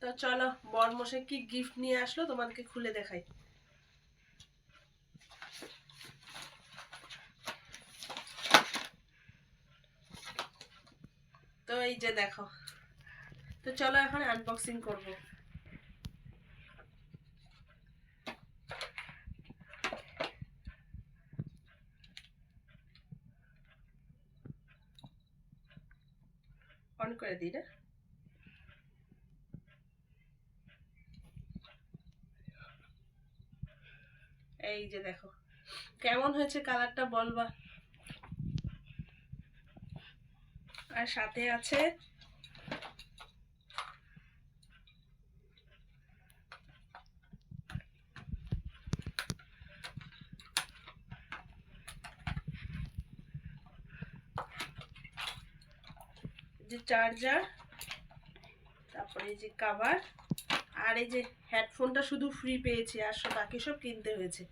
তো চলো বরমশাই কি গিফট নিয়ে আসলো তোমাদেরকে খুলে দেখাই। তো এই যে দেখো, তো চলো এখন আনবক্সিং করব। অন করে দিই না। এই যে দেখো কেমন হয়েছে কালারটা বলবা। আর সাথে আছে যে চার্জার, তারপরে এই যে কভার, আর এই যে হেডফোনটা শুধু ফ্রি পেয়েছি, আর সব বাকি সব কিনতে হয়েছে।